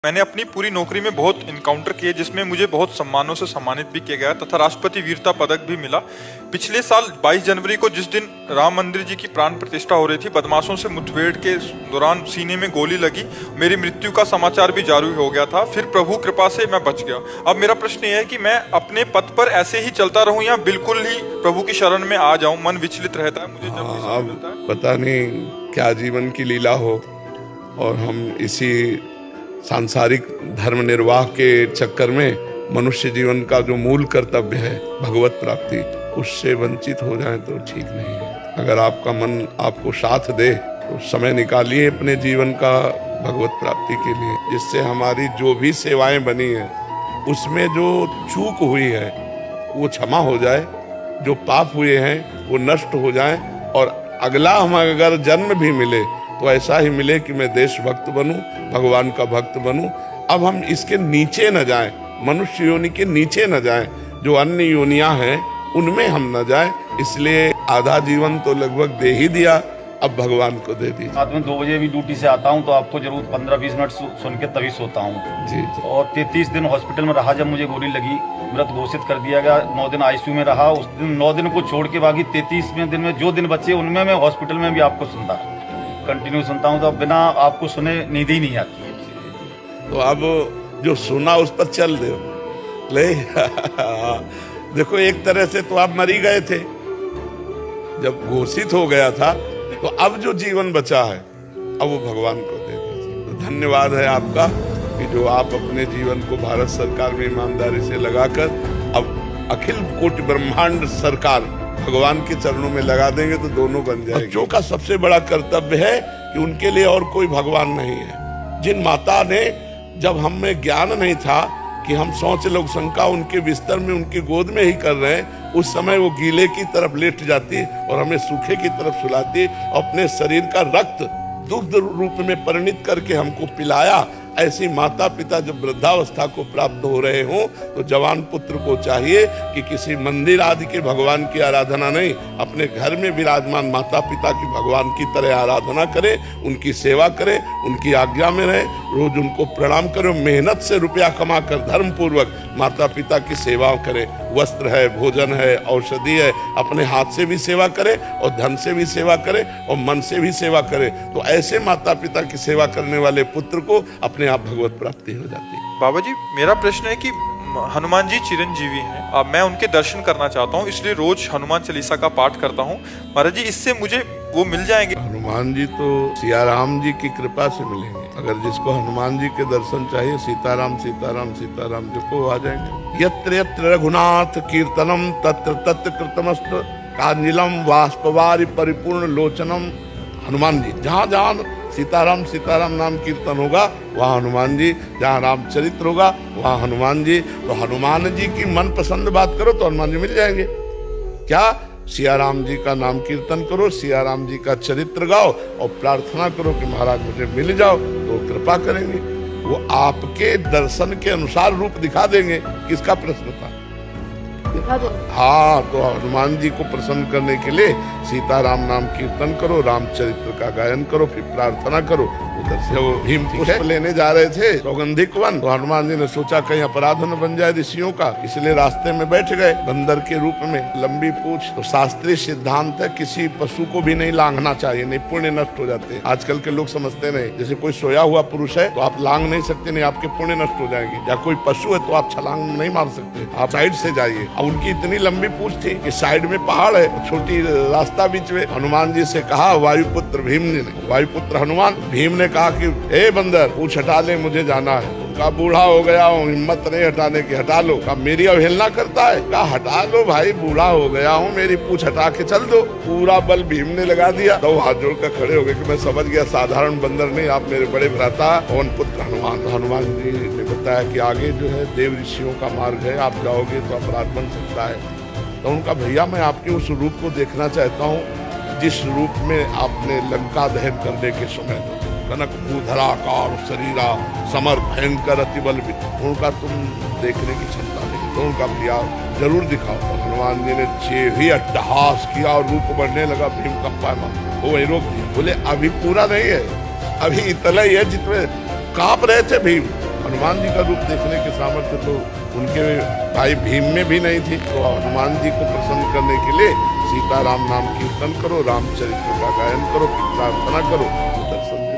मैंने अपनी पूरी नौकरी में बहुत इनकाउंटर किए जिसमें मुझे बहुत सम्मानों से सम्मानित भी किया गया तथा राष्ट्रपति वीरता पदक भी मिला। पिछले साल 22 जनवरी को जिस दिन राम मंदिर जी की प्राण प्रतिष्ठा हो रही थी, बदमाशों से मुठभेड़ के दौरान सीने में गोली लगी, मेरी मृत्यु का समाचार भी जारी हो गया था। फिर प्रभु कृपा से मैं बच गया। अब मेरा प्रश्न यह है कि मैं अपने पथ पर ऐसे ही चलता रहूं या बिल्कुल ही प्रभु की शरण में आ जाऊं। मन विचलित रहता है मुझे जब भी समय मिलता है। पता नहीं क्या जीवन की लीला हो और हम इसी सांसारिक धर्म निर्वाह के चक्कर में मनुष्य जीवन का जो मूल कर्तव्य है भगवत प्राप्ति, उससे वंचित हो जाए तो ठीक नहीं है। अगर आपका मन आपको साथ दे तो समय निकालिए अपने जीवन का भगवत प्राप्ति के लिए, जिससे हमारी जो भी सेवाएं बनी हैं उसमें जो चूक हुई है वो क्षमा हो जाए, जो पाप हुए हैं वो नष्ट हो जाए और अगला हम अगर जन्म भी मिले तो ऐसा ही मिले कि मैं देशभक्त बनूं, भगवान का भक्त बनूं। अब हम इसके नीचे न जाएं, मनुष्य योनि के नीचे न जाएं, जो अन्य योनियां हैं उनमें हम न जाएं। इसलिए आधा जीवन तो लगभग दे ही दिया, अब भगवान को दे दीजिए। रात में 2 बजे भी ड्यूटी से आता हूं तो आपको जरूर 15-20 मिनट सुन के तभी सोता हूं। जी। और 33 दिन हॉस्पिटल में रहा। जब मुझे गोली लगी, मृत घोषित कर दिया गया। 9 दिन आईसीयू में रहा। उस दिन 9 दिन को छोड़ के बाकी 33वें दिन में जो दिन बचे उनमें मैं हॉस्पिटल में भी आपको सुनता, कंटिन्यू सुनता हूँ। तो बिना आपको सुने नींद ही नहीं आती है। तो अब जो सुना उस पर चल दे ले देखो, एक तरह से तो आप मर ही गए थे जब घोषित हो गया था, तो अब जो जीवन बचा है अब वो भगवान को दे दीजिए। तो धन्यवाद है आपका कि जो आप अपने जीवन को भारत सरकार में ईमानदारी से लगाकर अब अखिल कोटि ब्रह्मांड सरकार भगवान के चरणों में लगा देंगे तो दोनों बन जाएंगे। बच्चों का सबसे बड़ा कर्तव्य है कि उनके लिए और कोई भगवान नहीं है। जिन माता ने, जब हम में ज्ञान नहीं था कि हम शौच लोग शंका उनके बिस्तर में उनकी गोद में ही कर रहे हैं, उस समय वो गीले की तरफ लेट जाती और हमें सूखे की तरफ सुलाती, अपने शरीर का रक्त दुग्ध रूप में परिणित करके हमको पिलाया। ऐसी माता पिता जब वृद्धावस्था को प्राप्त हो रहे हों तो जवान पुत्र को चाहिए कि किसी मंदिर आदि के भगवान की आराधना नहीं, अपने घर में विराजमान माता पिता की भगवान की तरह आराधना करे, उनकी सेवा करे, उनकी आज्ञा में रहे, रोज उनको प्रणाम करे, मेहनत से रुपया कमा कर धर्म पूर्वक माता पिता की सेवा करे। वस्त्र है, भोजन है, औषधि है, अपने हाथ से भी सेवा करे और धन से भी सेवा करे और मन से भी सेवा करे। तो ऐसे माता पिता की सेवा करने वाले पुत्र को अपने आप भगवत प्राप्ति हो जाती है। बाबा जी, मेरा प्रश्न है कि हनुमान जी चिरंजीवी हैं, अब मैं उनके दर्शन करना चाहता हूँ, इसलिए रोज हनुमान चालीसा का पाठ करता हूँ। महाराज जी, इससे मुझे वो मिल जाएंगे? हनुमान जी तो सियाराम जी की कृपा से मिलेंगे। अगर जिसको हनुमान जी के दर्शन चाहिए, सीताराम सीताराम सीताराम जो आ जाएंगे। यत्र यत्र रघुनाथ कीर्तनम तत्र तत्र कृतमस्तु कांजिलम वाष्पवारि परिपूर्ण लोचनम। हनुमान जी, जहाँ जहाँ सीताराम सीताराम नाम कीर्तन होगा वहाँ हनुमान जी, जहाँ रामचरित्र होगा वहाँ हनुमान जी। तो हनुमान जी की मनपसंद बात करो तो हनुमान जी मिल जाएंगे। क्या? सियाराम जी का नाम कीर्तन करो, सियाराम जी का चरित्र गाओ और प्रार्थना करो कि महाराज मुझे मिल जाओ, तो कृपा करेंगे। वो आपके दर्शन के अनुसार रूप दिखा देंगे। किसका प्रश्न था? हाँ, तो हनुमान जी को प्रसन्न करने के लिए सीताराम नाम कीर्तन करो, रामचरित्र का गायन करो, फिर प्रार्थना करो। उधर से वो भीम पुष्प लेने जा रहे थे सौगंधिक वन, तो हनुमान जी ने सोचा कहीं अपराध न बन जाए ऋषियों का, इसलिए रास्ते में बैठ गए बंदर के रूप में, लंबी पूंछ। तो शास्त्रीय सिद्धांत है किसी पशु को भी नहीं लांघना चाहिए, नहीं पुण्य नष्ट हो जाते हैं। आजकल के लोग समझते नहीं, जैसे कोई सोया हुआ पुरुष है तो आप लांघ नहीं सकते, नहीं आपके पुण्य नष्ट हो जाएंगे, या कोई पशु है तो आप छलांग नहीं मार सकते, आप साइड से जाइए। उनकी इतनी लंबी पूंछ थी कि साइड में पहाड़ है, छोटी रास्ता बीच में। हनुमान जी से कहा वायुपुत्र भीम जी ने, वायुपुत्र हनुमान। भीम ने कहा कि ए बंदर, पूंछ हटा ले, मुझे जाना है। उनका बूढ़ा हो गया हूँ, हिम्मत नहीं हटाने की, हटा लो। कहा मेरी अवहेलना करता है? कहा हटा लो भाई, बूढ़ा हो गया हूँ, मेरी पूंछ हटा के चल दो। पूरा बल भीम ने लगा दिया। तो हाथ जोड़कर खड़े हो गए कि मैं समझ गया साधारण बंदर नहीं, आप मेरे बड़े भ्राता पवन पुत्र हनुमान। हनुमान जी ने बताया कि आगे जो है देव ऋषियों का मार्ग है, आप जाओगे तो अपराध बन सकता है। तो उनका भैया मैं आपके उस रूप को देखना चाहता हूँ जिस रूप में आपने लंका दहन करने के समय कनक भूधराकार शरीरा समर भयंकर अतिबल, उनका तुम देखने की क्षमता नहीं, तो उनका भैया जरूर दिखाओ। तो हनुमान जी ने जे ही अट्टहास किया और रूप बढ़ने लगा, भीम का पायमा वो वही रोक दिया। बोले अभी पूरा नहीं है, अभी इतना ही है जितने कांप रहे थे भीम। हनुमान जी का रूप देखने की सामर्थ्य तो उनके भाई भीम में भी नहीं थी। तो हनुमान जी को प्रसन्न करने के लिए सीताराम नाम कीर्तन करो, रामचरित्र का गायन करो, फिर प्रार्थना करो, तो दर्शन